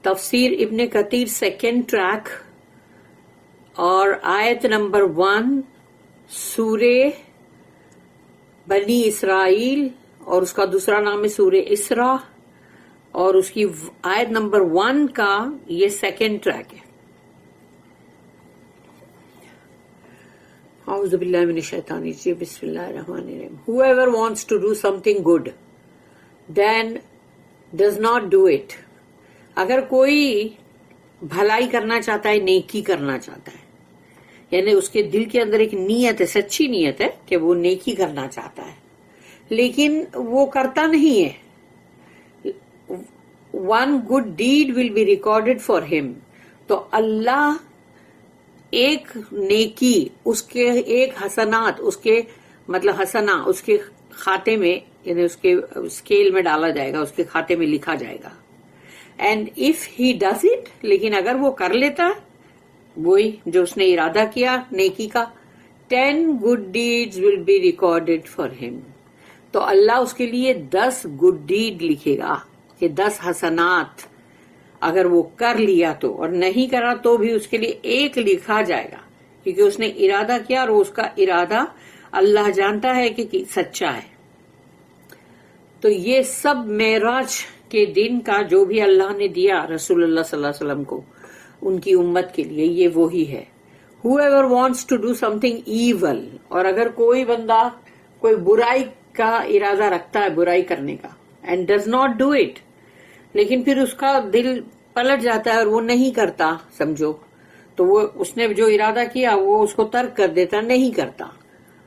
تفسیر ابن کثیر سیکنڈ ٹریک اور آیت نمبر 1 سورہ بنی اسرائیل اور اس کا دوسرا نام ہے سورہ اسراء اور اس کی آیت نمبر 1 کا یہ سیکنڈ ٹریک ہے. اعوذ باللہ من الشیطان الرجیم بسم اللہ الرحمن الرحیم. Whoever wants to do something good then does not do it. اگر کوئی بھلائی کرنا چاہتا ہے، نیکی کرنا چاہتا ہے، یعنی اس کے دل کے اندر ایک نیت ہے، سچی نیت ہے کہ وہ نیکی کرنا چاہتا ہے لیکن وہ کرتا نہیں ہے. one good deed will be recorded for him. تو اللہ ایک نیکی اس کے ایک حسنات اس کے مطلب حسنہ اس کے کھاتے میں یعنی اس کے اسکیل میں ڈالا جائے گا، اس کے کھاتے میں لکھا جائے گا. And if he does it, لیکن اگر وہ کر لیتا ہے وہی جو اس نے ارادہ کیا نیکی کا، 10 good deeds will be recorded for him. تو اللہ اس کے لیے 10 good deed لکھے گا کہ 10 حسنات اگر وہ کر لیا تو، اور نہیں کرا تو بھی اس کے لیے ایک لکھا جائے گا کیونکہ اس نے ارادہ کیا اور اس کا ارادہ اللہ جانتا ہے کہ سچا ہے. تو یہ سب معراج کے دن کا جو بھی اللہ نے دیا رسول اللہ صلی اللہ علیہ وسلم کو ان کی امت کے لیے یہ وہی ہے. Whoever wants to do something evil، اور اگر کوئی بندہ کوئی برائی کا ارادہ رکھتا ہے برائی کرنے کا and does not do it، لیکن پھر اس کا دل پلٹ جاتا ہے اور وہ نہیں کرتا سمجھو، تو وہ اس نے جو ارادہ کیا وہ اس کو ترک کر دیتا، نہیں کرتا.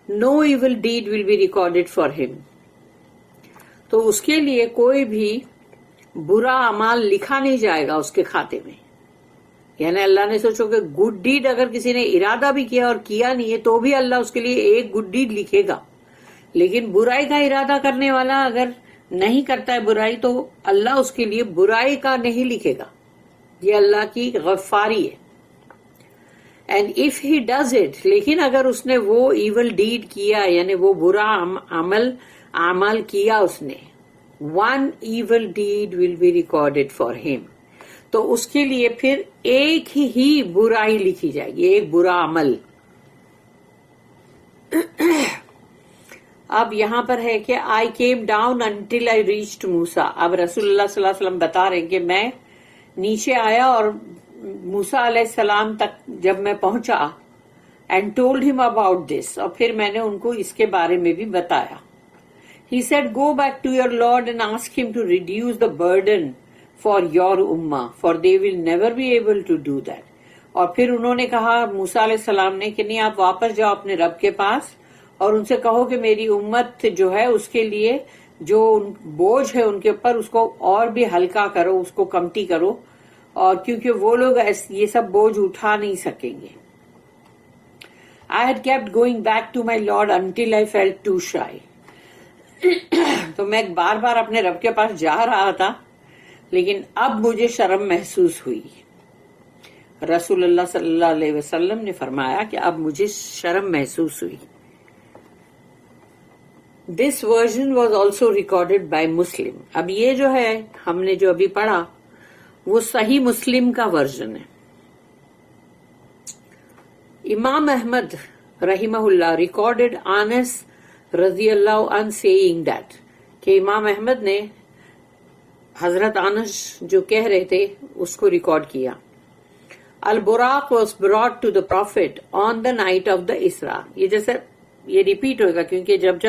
No evil deed will be recorded for him. تو اس کے لیے کوئی بھی برا اعمال لکھا نہیں جائے گا اس کے کھاتے میں. یعنی اللہ نے سوچو کہ گڈ ڈیڈ اگر کسی نے ارادہ بھی کیا اور کیا نہیں ہے تو بھی اللہ اس کے لیے ایک گڈ ڈیڈ لکھے گا، لیکن برائی کا ارادہ کرنے والا اگر نہیں کرتا ہے برائی تو اللہ اس کے لیے برائی کا نہیں لکھے گا. یہ اللہ کی غفاری ہے. And if he does it, لیکن اگر اس نے وہ ایول ڈیڈ کیا یعنی وہ برا عمل کیا اس نے، 1 evil deed will be recorded for him. تو اس کے لیے پھر ایک ہی برائی لکھی جائے گی، ایک برا عمل. اب یہاں پر ہے کہ I came down until I reached Musa. اب رسول اللہ صلی اللہ علیہ وسلم بتا رہے ہیں کہ میں نیچے آیا اور موسیٰ علیہ السلام تک جب میں پہنچا and told him about this، اور پھر میں نے ان کو اس کے بارے میں بھی بتایا. He said, go back to your Lord and ask him to reduce the burden for your ummah, for they will never be able to do that. اور پھر انہوں نے کہا موسیٰ علیہ السلام نے کہ نہیں آپ واپس جاؤ اپنے رب کے پاس اور ان سے کہو کہ میری امت جو ہے اس کے لیے جو بوجھ ہے ان کے اوپر اس کو اور بھی ہلکا کرو، اس کو کمتی کرو، اور کیونکہ وہ لوگ یہ سب بوجھ اٹھا نہیں سکیں گے. I had kept going back to my Lord until I felt too shy. تو میں بار بار اپنے رب کے پاس جا رہا تھا لیکن اب مجھے شرم محسوس ہوئی. رسول اللہ صلی اللہ علیہ وسلم نے فرمایا کہ اب مجھے شرم محسوس ہوئی. This version was also recorded by Muslim. اب یہ جو ہے ہم نے جو ابھی پڑھا وہ صحیح مسلم کا ورژن ہے. امام احمد رحمہ اللہ ریکارڈڈ انس رضی اللہ عنہ saying that کہ امام احمد نے حضرت انس جو کہہ رہے تھے اس کو ریکارڈ کیا. البراق was brought to the prophet on the night of the Isra. یہ جیسے یہ ریپیٹ ہوگا کیونکہ جب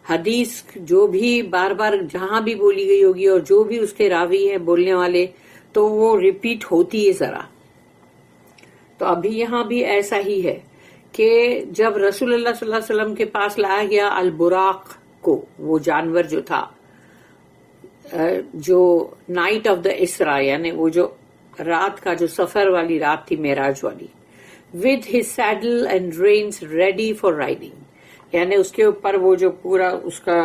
حدیث جو بھی بار بار جہاں بھی بولی گئی ہوگی اور جو بھی اس کے راوی ہیں بولنے والے تو وہ ریپیٹ ہوتی ہے ذرا. تو ابھی یہاں بھی ایسا ہی ہے کہ جب رسول اللہ صلی اللہ علیہ وسلم کے پاس لایا گیا البراق کو، وہ جانور جو تھا جو نائٹ آف دا اسرا یعنی وہ جو رات کا جو سفر والی رات تھی معراج والی، with his saddle and reins ready for riding، یعنی اس کے اوپر وہ جو پورا اس کا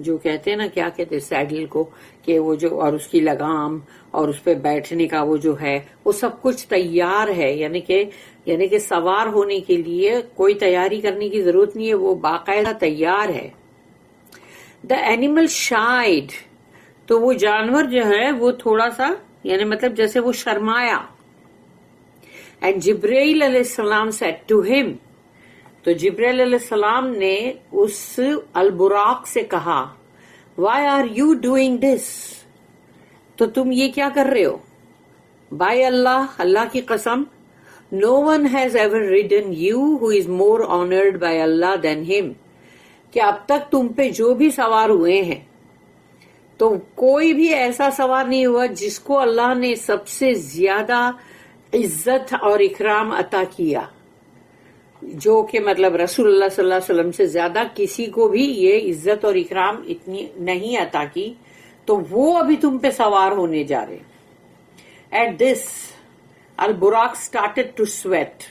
جو کہتے ہیں نا کیا کہتے ہیں سیڈل کو، کہ وہ جو اور اس کی لگام اور اس پہ بیٹھنے کا وہ جو ہے وہ سب کچھ تیار ہے، یعنی کہ سوار ہونے کے لیے کوئی تیاری کرنے کی ضرورت نہیں ہے، وہ باقاعدہ تیار ہے. The animal shied، تو وہ جانور جو ہے وہ تھوڑا سا یعنی مطلب جیسے وہ شرمایا. اینڈ جبرائیل علیہ السلام said to him, تو جبرائیل علیہ السلام نے اس البراق سے کہا, why are you doing this, تو تم یہ کیا کر رہے ہو؟ by Allah, اللہ کی قسم, no one has ever ridden you who is more honored by Allah than him, کہ اب تک تم پہ جو بھی سوار ہوئے ہیں تو کوئی بھی ایسا سوار نہیں ہوا جس کو اللہ نے سب سے زیادہ عزت اور اکرام عطا کیا, جو کہ مطلب رسول اللہ صلی اللہ علیہ وسلم سے زیادہ کسی کو بھی یہ عزت اور اکرام اتنی نہیں عطا کی, تو وہ ابھی تم پہ سوار ہونے جا رہے. ایٹ دس البراق اسٹارٹڈ ٹو سویٹ,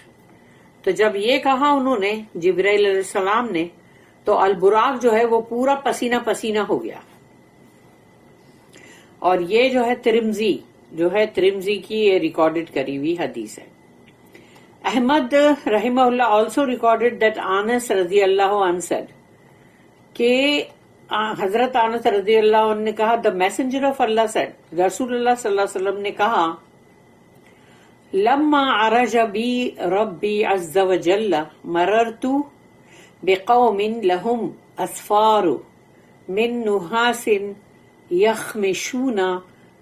تو جب یہ کہا انہوں نے جبرائیل علیہ السلام نے, تو البراق جو ہے وہ پورا پسینہ پسینہ ہو گیا. اور یہ جو ہے ترمذی کی یہ ریکارڈڈ کری ہوئی حدیث ہے. احمد رحمہ اللہ آلسو ریکارڈڈ دیٹ انس رضی اللہ عنہ said, کہ حضرت انس رضی اللہ عنہ نے کہا, the messenger of Allah said, رسول اللہ صلی اللہ علیہ وسلم نے کہا, لما عرج بی ربی عز وجل مررت بقوم لهم اسفار من نحاس يخمشون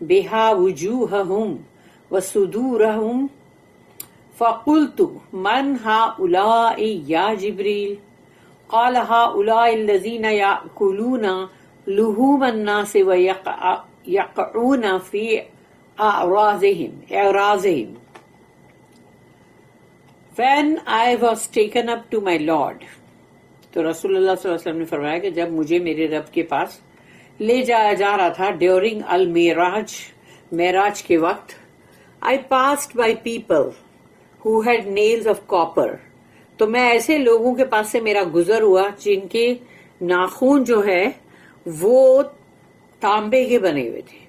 بها وجوههم وصدورهم فقلت من هؤلاء يا جبريل, قال هؤلاء الذين يأكلون لحوم الناس ويقعون في أعراضهم. When I was taken up to my Lord, تو رسول اللہ صلی اللہ علیہ وسلم نے فرمایا کہ جب مجھے میرے رب کے پاس لے جایا جا رہا تھا ڈیورنگ المعراج, معراج کے وقت, I passed by people who had nails of copper, تو میں ایسے لوگوں کے پاس سے میرا گزر ہوا جن کے ناخون جو ہے وہ تانبے کے بنے ہوئے تھے,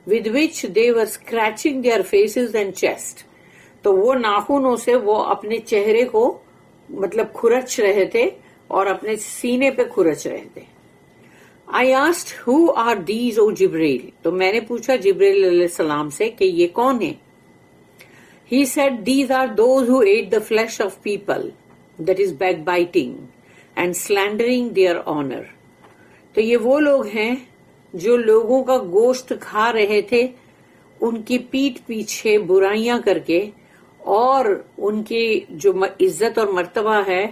with which they were scratching their faces and chest, تو وہ ناخونوں سے وہ اپنے چہرے کو مطلب کھرچ رہے تھے اور اپنے سینے پہ کھرچ رہے تھے. I asked, who are these, O Jibreel, تو میں نے پوچھا جبرائیل علیہ السلام سے کہ یہ کون ہیں. He said, these are those who ate the flesh of people, that is backbiting and slandering their honor. تو یہ وہ لوگ ہیں جو لوگوں کا گوشت کھا رہے تھے ان کی پیٹھ پیچھے برائیاں کر کے, اور ان کی جو عزت اور مرتبہ ہے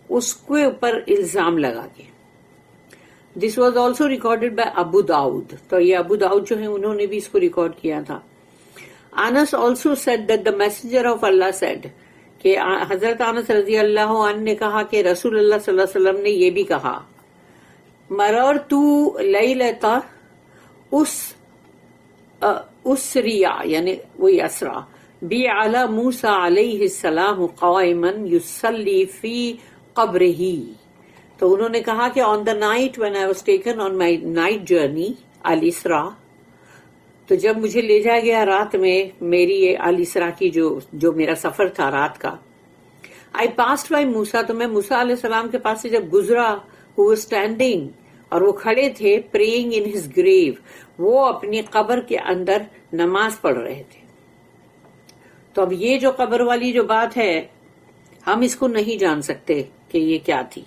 اس کے اوپر الزام لگا کے. This was also recorded by Abu Dawud, تو یہ ابو داؤد جو ہیں انہوں نے بھی اس کو ریکارڈ کیا تھا. Anas also said that the messenger of Allah said, کہ حضرت انس رضی اللہ عنہ نے کہا کہ رسول اللہ صلی اللہ علیہ وسلم نے یہ بھی کہا, مررت لیلۃ اسریا, یعنی وہی اسرا, بی علی موسیٰ علیہ السلام قائما یصلی فی قبرہ, تو انہوں نے کہا کہ on the night when I was taken on my night journey الاسرا, تو جب مجھے لے جایا گیا رات میں میری یہ الاسرا کی جو میرا سفر تھا رات کا, آئی پاسڈ بائی موسیٰ, تو میں موسیٰ علیہ السلام کے پاس سے جب گزرا, ہو واز اسٹینڈنگ, اور وہ کھڑے تھے, پریئنگ ان ہز گریو, وہ اپنی قبر کے اندر نماز پڑھ رہے تھے. تو اب یہ جو قبر والی جو بات ہے ہم اس کو نہیں جان سکتے کہ یہ کیا تھی,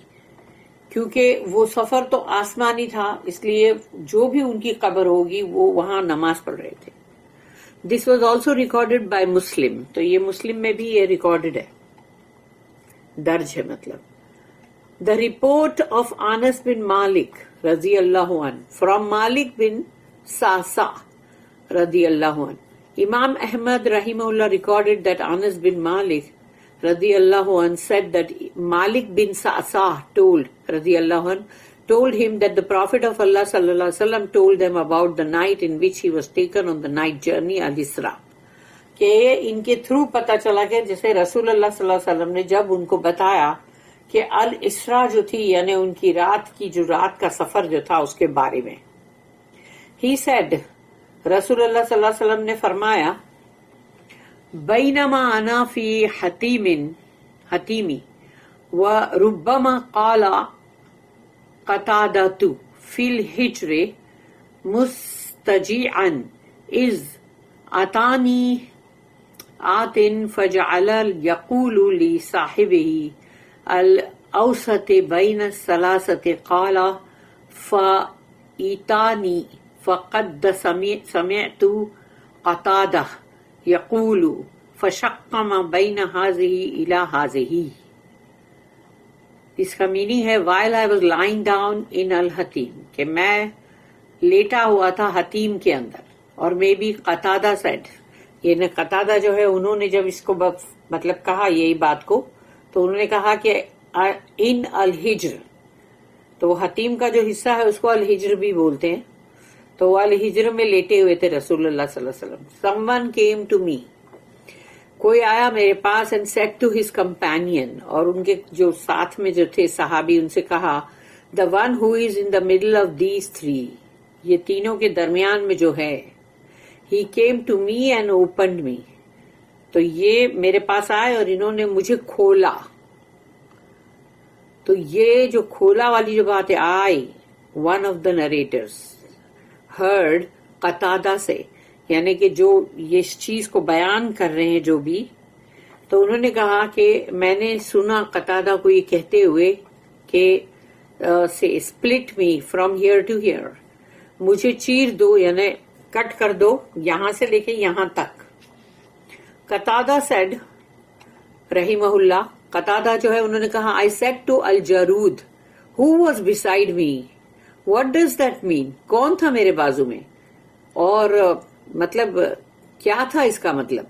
کیونکہ وہ سفر تو آسمانی تھا, اس لیے جو بھی ان کی قبر ہوگی وہ وہاں نماز پڑھ رہے تھے. This was also recorded by Muslim, تو یہ مسلم میں بھی یہ ریکارڈیڈ ہے, درج ہے مطلب. دا رپورٹ آف انس بن مالک رضی اللہ عنہ فرام مالک بن ساسا رضی اللہ عنہ. امام احمد رحمہ اللہ ریکارڈیڈ دیٹ انس بن مالک رضی اللہ عنہ said that Malik bin Sa'sa رضی اللہ عنہ told him that the Prophet of Allah sallallahu alaihi wasallam told them about the night in which he was taken on the night journey al-Isra, کہ ان کے through پتا چلا کہ جیسے رسول اللہ صلی اللہ علیہ وسلم نے جب ان کو بتایا کہ الاسرا جو تھی یعنی ان کی رات کا سفر جو تھا اس کے بارے میں. He said, رسول اللہ صلی اللہ علیہ وسلم نے فرمایا, بینما انا فی حتیمی وربما قال قتادۃ فی الحجر مستجیعا إذ أتاني آت فجعل يقول لصاحبه الأوسط بين الثلاثة قال فإيتاني فقد سمعت قتادة يقول فشق ما بين هذه إلى هذه. اس کا میننگ ہے while I was lying down in الحتیم، کہ میں لیٹا ہوا تھا حتیم کے اندر. اور میں بھی قتادہ said، یہ قتادہ جو ہے انہوں نے جب اس کو مطلب کہا یہی بات کو، تو انہوں نے کہا کہ ان الحجر، تو حتیم کا جو حصہ ہے اس کو الحجر بھی بولتے ہیں، تو وہ الحجر میں لیٹے ہوئے تھے رسول اللہ صلی اللہ علیہ وسلم. someone came to me، کوئی آیا میرے پاس، and said to his companion، اور ان کے جو ساتھ میں جو تھے صحابی ان سے کہا، the one who is in the middle of these three، یہ تینوں کے درمیان میں جو ہے، he came to me and opened me، تو یہ میرے پاس آئے اور انہوں نے مجھے کھولا. تو یہ جو کھولا والی جو بات ہے، آئی one of the narrators heard قتادہ سے، یعنی کہ جو یہ چیز کو بیان کر رہے ہیں جو بھی، تو انہوں نے کہا کہ میں نے سنا قتادہ کو یہ کہتے ہوئے کہ سے split me from here to here، مجھے چیر دو یعنی کٹ کر دو یہاں سے لے کے یہاں تک. قتادہ said رحمہ اللہ، قتادہ جو ہے انہوں نے کہا I said to الجرود who was beside me what does that mean، کون تھا میرے بازو میں، اور مطلب کیا تھا اس کا مطلب.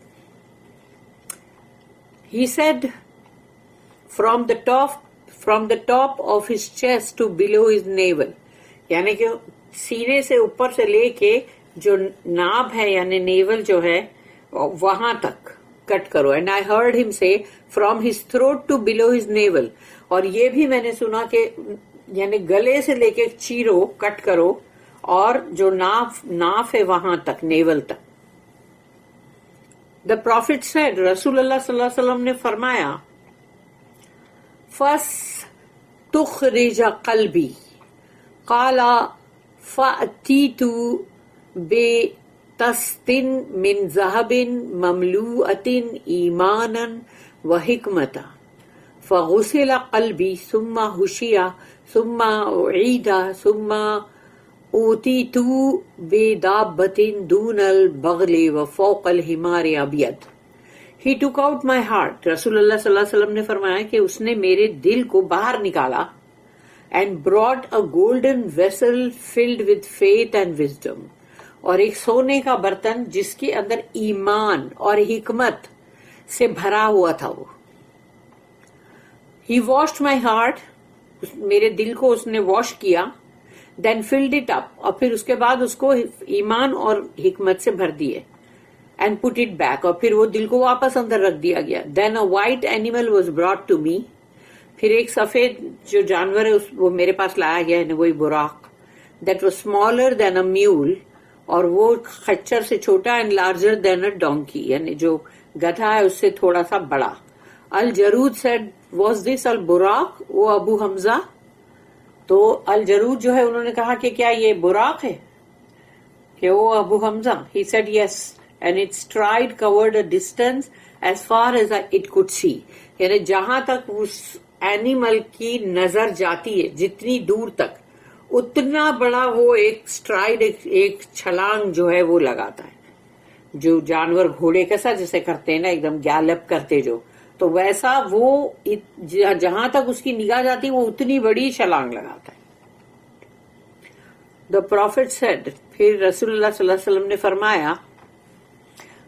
He said from the top of his chest to below his navel، یعنی کہ سینے سے اوپر سے لے کے جو ناب ہے یعنی نیول جو ہے وہاں تک کٹ کرو. اینڈ آئی ہرڈ ہم سے from his throat to below his navel, اور یہ بھی میں نے سنا کہ یعنی گلے سے لے کے چیرو کٹ کرو اور جو ناف ہے وہاں تک نیول تک. دا پروفٹ سیڈ، رسول اللہ صلی اللہ علیہ وسلم نے فرمایا، فس تخرج قلبی قال فأتیت بطست من ذهب مملوءة ایمانا وحکمتا فغسل قلبی ثم حشی ثم اعید ثم اوتیت بدابۃ دون البغل وفوق الحمار ابیض. He took out my heart، رسول اللہ صلی اللہ علیہ وسلم نے فرمایا کہ اس نے میرے دل کو باہر نکالا، and brought a golden vessel filled with faith and wisdom، اور ایک سونے کا برتن جس کے اندر ایمان اور حکمت سے بھرا ہوا تھا وہ. He washed my heart، میرے دل کو اس نے واش کیا، then filled it up، اور پھر اس کے بعد اس کو ایمان اور حکمت سے بھر دیے، and put it back، اور پھر وہ دل کو واپس اندر رکھ دیا گیا. then a white animal was brought to me، پھر ایک سفید جو جانور ہے وہ میرے پاس لایا گیا ہے، وہی Buraq. that was smaller than a mule، اور وہ خچر سے چھوٹا، and larger than a donkey، یعنی جو گدھا ہے اس سے تھوڑا سا بڑا. الجرود said was this البراق او ابو حمزہ، تو الجرود جو ہے انہوں نے کہا کہ کیا یہ براق ہے کہ او ابو حمزہ. he said yes and its stride covered a distance as far as it could see، یعنی جہاں تک اس اینیمل کی نظر جاتی ہے جتنی دور تک اتنا بڑا وہ ایک اسٹرائڈ ایک چھلانگ جو ہے وہ لگاتا ہے، جو جانور گھوڑے کیسا جیسے کرتے ہیں نا ایک دم گیلپ کرتے جو، تو ویسا وہ جہاں تک اس کی نگاہ جاتی وہ اتنی بڑی چھلانگ لگاتا ہے. دا پروفٹ سیڈ، پھر رسول اللہ صلی اللہ علیہ وسلم نے فرمایا،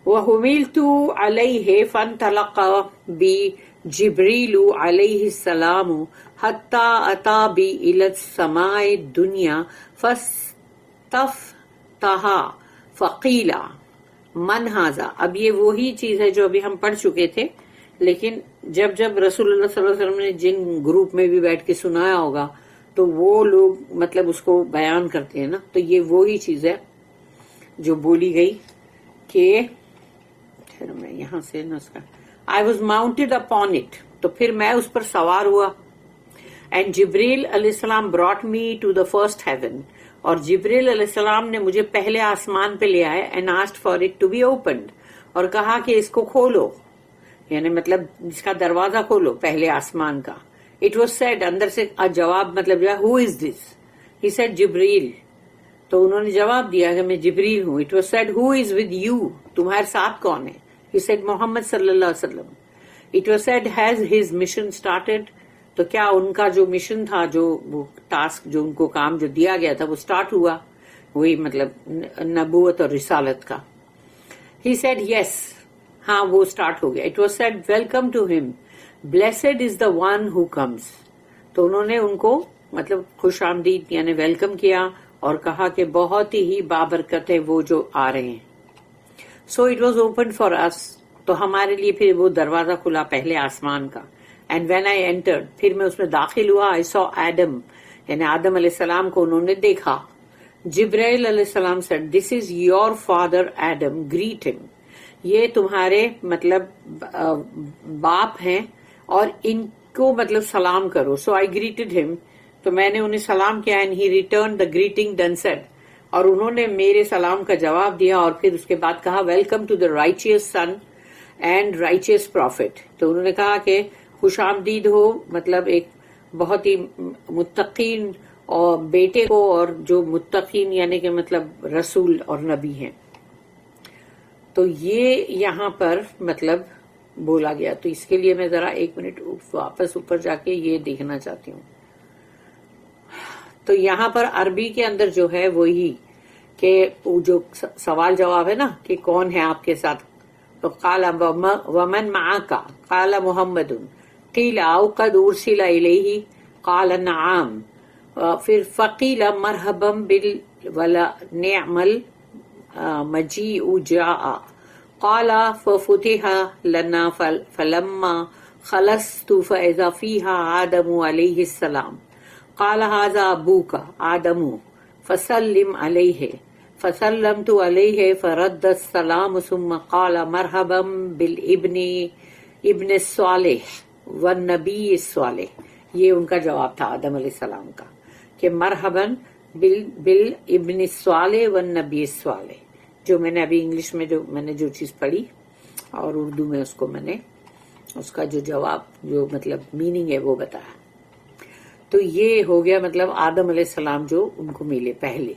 وَحُمِلْتُ عَلَيْهِ فَانْطَلَقَ بِي جبریل علیہ السلام حتی اتا بی الی السماء الدنیا فاستفتح فقیل من ھذا. اب یہ وہی چیز ہے جو ابھی ہم پڑھ چکے تھے، لیکن جب جب رسول اللہ صلی اللہ علیہ وسلم نے جن گروپ میں بھی بیٹھ کے سنایا ہوگا تو وہ لوگ مطلب اس کو بیان کرتے ہیں نا، تو یہ وہی چیز ہے جو بولی گئی کہ میں یہاں سے نا اس کا I was mounted upon it، تو پھر میں اس پر سوار ہوا. And Jibril علیہ السلام brought me to the first heaven، اور جبریل علیہ السلام نے مجھے پہلے آسمان پہ لے آئے and asked for it to be opened, اور کہا کہ اس کو کھولو، یعنی مطلب اس کا دروازہ کھولو پہلے آسمان کا. اٹ واز سیڈ، اندر سے جواب مطلب جو ہے ہو از دس، ہی سیڈ جبریل، تو انہوں نے جواب دیا کہ میں جبریل ہوں. It was said who is with you, تمہارے ساتھ کون ہے؟ ہی سیڈ محمد صلی اللہ علیہ وسلم. It was said has his mission started, تو کیا ان کا جو مشن تھا، جو وہ ٹاسک جو ان کو کام جو دیا گیا تھا وہ اسٹارٹ ہوا، وہی مطلب نبوت اور رسالت کا. ہی سیڈ یس، ہاں وہ اسٹارٹ ہو گیا. It was said welcome to him, blessed is the one who comes, تو انہوں نے ان کو مطلب خوش آمدید یعنی ویلکم کیا اور کہا کہ بہت ہی بابرکت ہے وہ جو آ رہے ہیں. So it was open for us, تو ہمارے لیے پھر وہ دروازہ کھلا پہلے آسمان کا. اینڈ وین آئی انٹرڈ، پھر میں اس میں داخل ہوا. آئی سو ایڈم، یعنی آدم علیہ السلام کو انہوں نے دیکھا. جبرائیل علیہ السلام said this is your father Adam, great ہم، یہ تمہارے مطلب باپ ہیں اور ان کو مطلب سلام کرو. سو آئی گریٹڈ ہم، تو میں نے انہیں سلام کیا. And he return the greeting then said, اور انہوں نے میرے سلام کا جواب دیا. اور پھر اس کے بعد کہا welcome to the righteous son and righteous prophet, تو انہوں نے کہا کہ خوش آمدید ہو مطلب ایک بہت ہی متقین اور بیٹے کو، اور جو متقین یعنی کہ مطلب رسول اور نبی ہیں. تو یہ یہاں پر مطلب بولا گیا. تو اس کے لیے میں ذرا 1 منٹ واپس اوپر جا کے یہ دیکھنا چاہتی ہوں. تو یہاں پر عربی کے اندر جو ہے وہی کہ جو سوال جواب ہے نا کہ کون ہے آپ کے ساتھ، تو قال ومن معک قال محمد، قیل او قد ارسل الیہ قال نعم، پھر فقیل مرحبا بالنعم المجیء جاء، قال ففتح لنا فلما خلصت فاذا فيها آدم علیہ السلام، قال هذا ابوك آدم فسلم علیہ، فسلمت علیہ فرد السلام ثم قال مرحبا بالابن ابن الصالح والنبی الصالح. یہ ان کا جواب تھا آدم علیہ السلام کا کہ مرحبا بالابن الصالح والنبی الصالح، جو میں نے ابھی انگلش میں جو میں نے جو چیز پڑھی اور اردو میں اس کو میں نے اس کا جو جواب جو مطلب میننگ ہے وہ بتایا. تو یہ ہو گیا مطلب آدم علیہ السلام جو ان کو ملے پہلے.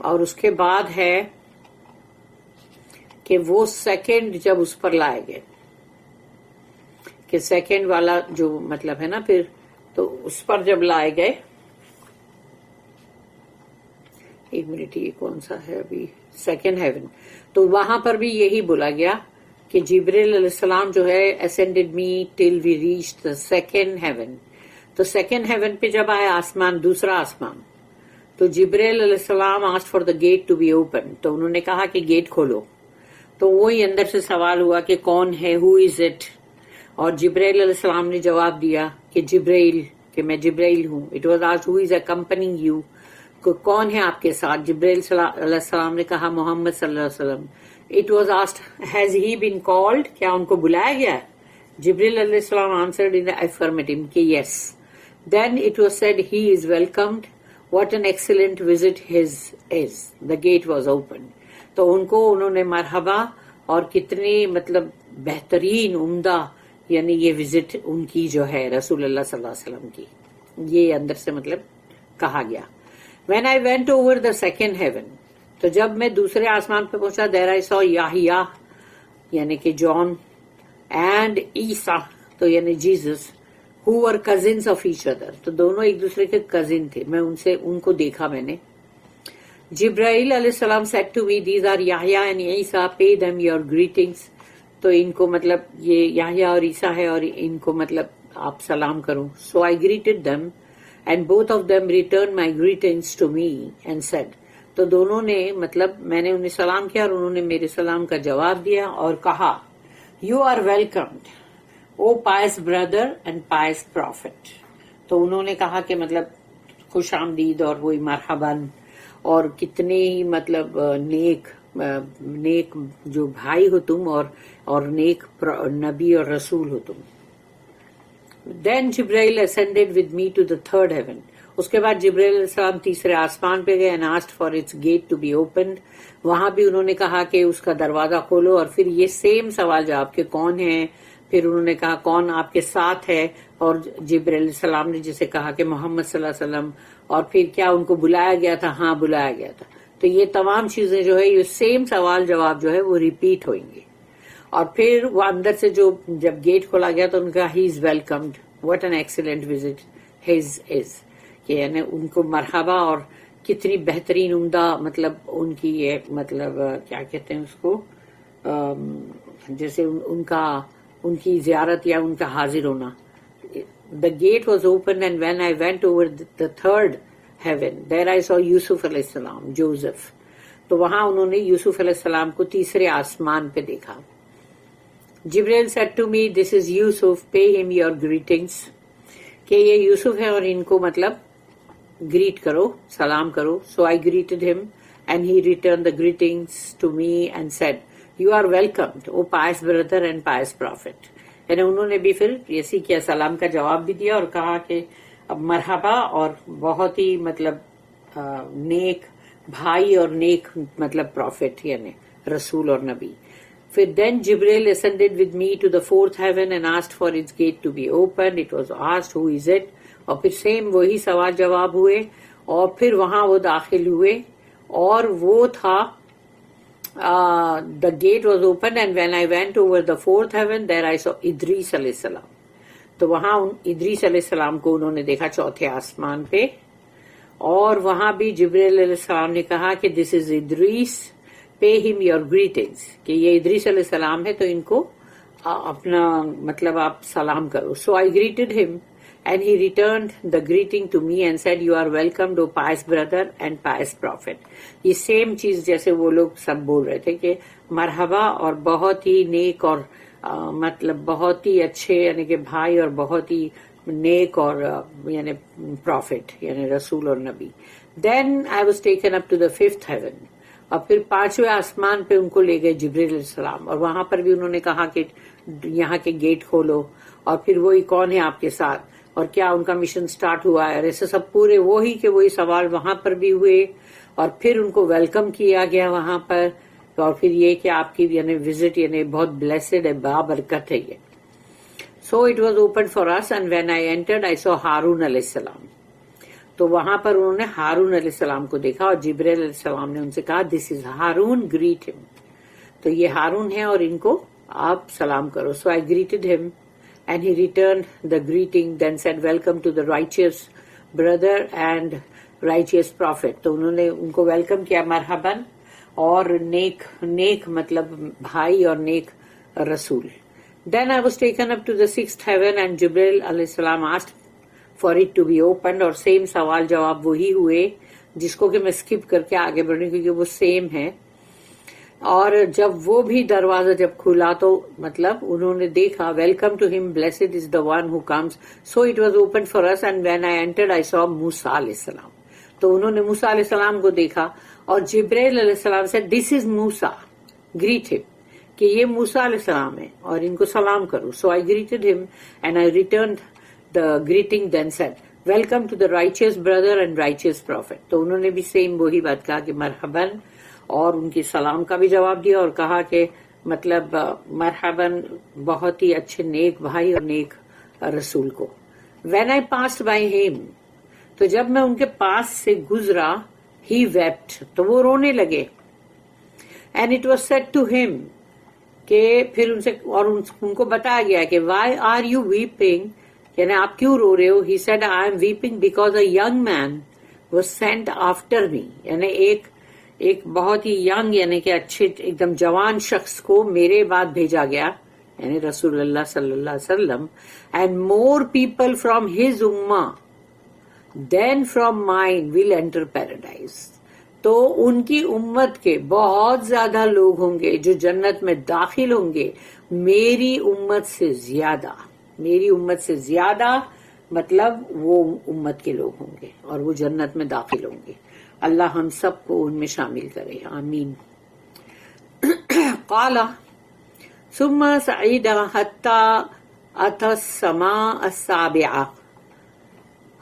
اور اس کے بعد ہے کہ وہ سیکنڈ جب اس پر لائے گئے، کہ سیکنڈ والا جو مطلب ہے نا پھر، تو اس پر جب لائے گئے، 1 منٹ یہ کون سا ہے ابھی، سیکنڈ ہیون، تو وہاں پر بھی یہی بولا گیا کہ جبریل علیہ السلام جو ہے ascended me till we reached the second heaven. تو سیکنڈ ہیون پہ جب آئے آسمان، دوسرا آسمان، تو جبریل علیہ السلام asked for the gate to be open، تو انہوں نے کہا کہ گیٹ کھولو. تو وہی اندر سے سوال ہوا کہ کون ہے، who is it، اور جبریل علیہ السلام نے جواب دیا کہ جبریل، کہ میں جبریل ہوں. It was asked who is accompanying you، کون ہے آپ کے ساتھ. جبریل علیہ السلام نے کہا محمد صلی اللہ علیہ وسلم. It was asked has he been called، کیا ان کو بلایا گیا. جبریل علیہ السلام answered in the affirmative کہ yes. Then it was said he is welcomed، what an excellent visit his is. The gate was opened. تو ان کو انہوں نے مرحبا، اور کتنی مطلب بہترین عمدہ یعنی یہ وزٹ ان کی جو ہے رسول اللہ صلی اللہ علیہ وسلم کی، یہ اندر سے مطلب کہا گیا. When I went over the second heaven، تو جب میں دوسرے آسمان پہ پہنچا، there I saw یحییٰ یعنی کہ جان، and عیسیٰ تو یعنی Jesus, who were cousins of each other، تو دونوں ایک دوسرے کے کزن تھے. میں ان کو دیکھا میں نے. جبرائیل علیہ السلام said to me these are Yahya and Isa, pay them your greetings. تو ان کو مطلب یہ یحییٰ اور عیسیٰ ہے اور ان کو مطلب آپ سلام کرو. So I greeted them and both of them returned my greetings to me and said، تو دونوں نے مطلب میں نے انہیں سلام کیا اور انہوں نے میرے سلام کا جواب دیا اور کہا you are welcomed o pious brother and pious prophet. تو انہوں نے کہا کہ مطلب خوش آمدید اور وہی مرحباً، اور کتنے ہی مطلب نیک جو بھائی ہو تم، اور نیک نبی اور رسول ہو تم. Then Jibreel ascended with me to the third heaven. اس کے بعد جبریل علیہ السلام تیسرے آسمان پہ گئے and asked for its gate to be opened. وہاں بھی انہوں نے کہا کہ اس کا دروازہ کھولو، اور پھر یہ سیم سوال جواب کہ کون ہے. پھر انہوں نے کہا کون آپ کے ساتھ ہے، اور جبریل علیہ السلام نے جسے کہا کہ محمد صلی اللہ علیہ وسلم. اور پھر کیا ان کو بلایا گیا تھا؟ ہاں بلایا گیا تھا. تو یہ تمام چیزیں جو ہے یہ سیم سوال جواب جو ہے وہ ریپیٹ ہوئیں گے. اور پھر وہ اندر سے جو جب گیٹ کھولا گیا تو ان کا he is welcomed, what an excellent visit his is, کہ یعنی ان کو مرحبا، اور کتنی بہترین عمدہ مطلب ان کی یہ مطلب کیا کہتے ہیں اس کو، جیسے ان کی زیارت یا ان کا حاضر ہونا. The gate was opened and when I went over the third heaven, there I saw Yusuf علیہ السلام, Joseph. تو وہاں انہوں نے یوسف علیہ السلام کو تیسرے آسمان پہ دیکھا. جبریل said to me, this is Yusuf, pay him your greetings. کہ یہ یوسف ہے اور ان کو مطلب گریٹ کرو، سلام کرو. So I greeted him and he returned the greetings to me and said, you are welcomed, O pious brother and pious prophet. یعنی انہوں نے بھی پھر ایسی کیا، سلام کا جواب بھی دیا اور کہا کہ اب مرحبا، اور بہت ہی مطلب نیک بھائی اور نیک مطلب پروفٹ یعنی رسول اور نبی. پھر then Jibril ascended with me to the fourth heaven and asked for its gate to be opened. It was asked, who is it? اور پھر سیم وہی سوال جواب ہوئے، اور پھر وہاں وہ داخل ہوئے، اور وہ تھا the gate was opened and when I went over the fourth heaven there I saw Idris علیہ السلام. تو وہاں ادریس علیہ السلام کو انہوں نے دیکھا چوتھے آسمان پہ. اور وہاں بھی جبریل علیہ السلام نے کہا کہ دس از ادریس، پے ہم یور گریٹنگس، کہ یہ ادریس علیہ السلام ہے تو ان کو اپنا مطلب آپ سلام کرو. سو آئی گریٹڈ ہم and he returned the greeting to me and said, you are welcomed, O pious brother and pious prophet. یہ سیم چیز جیسے وہ لوگ سب بول رہے تھے کہ مرحبا، اور بہت ہی نیک اور مطلب بہت ہی اچھے یعنی کہ بھائی، اور بہت ہی نیک اور یعنی پروفٹ یعنی رسول اور نبی. Then I was taken up to the fifth heaven. اور پھر پانچویں آسمان پہ ان کو لے گئے جبریل علیہ السلام، اور وہاں پر بھی انہوں نے کہا کہ یہاں کے گیٹ کھولو، اور پھر وہی کون ہے آپ کے ساتھ، اور کیا ان کا مشن سٹارٹ ہوا ہے، اور ایسے سب پورے وہی سوال وہاں پر بھی ہوئے. اور پھر ان کو ویلکم کیا گیا وہاں پر، اور پھر یہ کہ آپ کی یعنی وزٹ یعنی بہت بلیسڈ ہے، بابرکت ہے یہ. So it was open for us and when I entered I saw Harun علیہ السلام. تو وہاں پر انہوں نے ہارون علیہ السلام کو دیکھا، اور جبریل علیہ السلام نے ان سے کہا دس از ہارون، گریٹ ہم. تو یہ ہارون ہے اور ان کو آپ سلام کرو. سو آئی گریٹڈ ہم and he returned the greeting, then said, welcome to the righteous brother and righteous prophet. تو انہوں نے ان کو ویلکم کیا مرحباً، اور نیک مطلب بھائی اور نیک رسول. Then I was taken up to the sixth heaven and Jibril علیہ السلام asked for it to be opened. اور سیم سوال جواب وہی ہوئے، جس کو کہ میں اسکپ کر کے آگے بڑھوں کیونکہ وہ سیم ہے. اور جب وہ بھی دروازہ جب کھلا تو مطلب انہوں نے دیکھا welcome to him, blessed is the one who comes. So it was open for us and when I entered I saw Musa علیہ السلام. تو انہوں نے موسیٰ علیہ السلام کو دیکھا، اور جبریل علیہ السلام سے دس از موسیٰ، گریٹ ہم، کہ یہ موسیٰ علیہ السلام ہے اور ان کو سلام کرو. سو I greeted him and I returned the greeting then said welcome to the righteous brother and righteous prophet. تو انہوں نے بھی سیم وہی بات کہا کہ مرحباً، اور ان کی سلام کا بھی جواب دیا، اور کہا کہ مطلب مرحباً بہت ہی اچھے نیک بھائی اور نیک رسول کو. When I passed by him, تو جب میں ان کے پاس سے گزرا، ہی ویپٹ، تو وہ رونے لگے. And it was said to him, کہ پھر ان سے اور ان کو بتایا گیا کہ وائی آر یو ویپنگ، یعنی آپ کیوں رو رہے ہو. He said I am weeping because a young man was sent after me, یعنی ایک بہت ہی ینگ یعنی کہ اچھے ایک دم جوان شخص کو میرے بعد بھیجا گیا، یعنی رسول اللہ صلی اللہ علیہ وسلم. And more people from his ummah then from mine will enter paradise. تو ان کی امت کے بہت زیادہ لوگ ہوں گے جو جنت میں داخل ہوں گے میری امت سے زیادہ مطلب وہ امت کے لوگ ہوں گے اور وہ جنت میں داخل ہوں گے. اللہ ہم سب کو ان میں شامل کرے، آمین. قال ثم صعد حتى أتى السماء السابعة.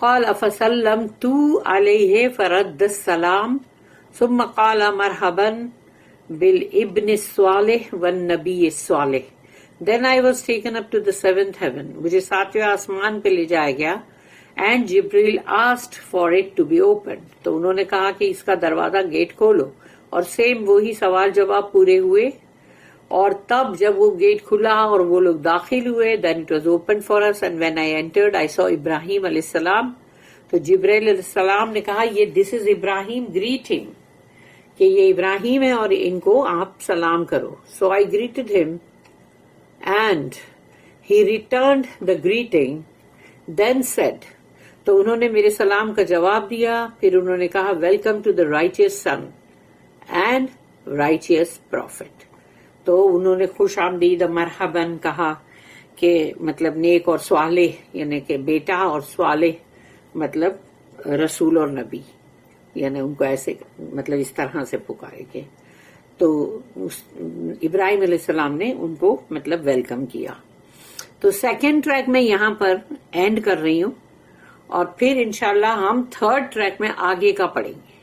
قال فسلمت عليه فرد السلام ثم قال مرحبا بالابن الصالح والنبي الصالح. Then I was taken up to the seventh heaven, مجھے ساتویں آسمان پہ لے جایا گیا, and Jibril asked for it to be opened. تو انہوں نے کہا کہ اس کا دروازہ گیٹ کھولو, اور سیم وہی سوال جواب پورے ہوئے, اور تب جب وہ گیٹ کھلا اور وہ لوگ داخل ہوئے, then it was opened for us, and when I entered I saw ابراہیم علیہ السلام. تو جبرائیل علیہ السلام نے کہا یہ دس از ابراہیم, گریٹ ہم, کہ یہ ابراہیم ہے اور ان کو آپ سلام کرو. سو I greeted him and he returned the greeting, then said, تو انہوں نے میرے سلام کا جواب دیا, پھر انہوں نے کہا welcome to the righteous son and righteous prophet. تو انہوں نے خوش آمدید مرحباً کہا, کہ مطلب نیک اور صالح, یعنی کہ بیٹا, اور صالح مطلب رسول اور نبی, یعنی ان کو ایسے مطلب اس طرح سے پکارے گے. تو ابراہیم علیہ السلام نے ان کو مطلب ویلکم کیا. تو سیکنڈ ٹریک میں یہاں پر اینڈ کر رہی ہوں, اور پھر انشاءاللہ ہم تھرڈ ٹریک میں آگے کا پڑھیں گے.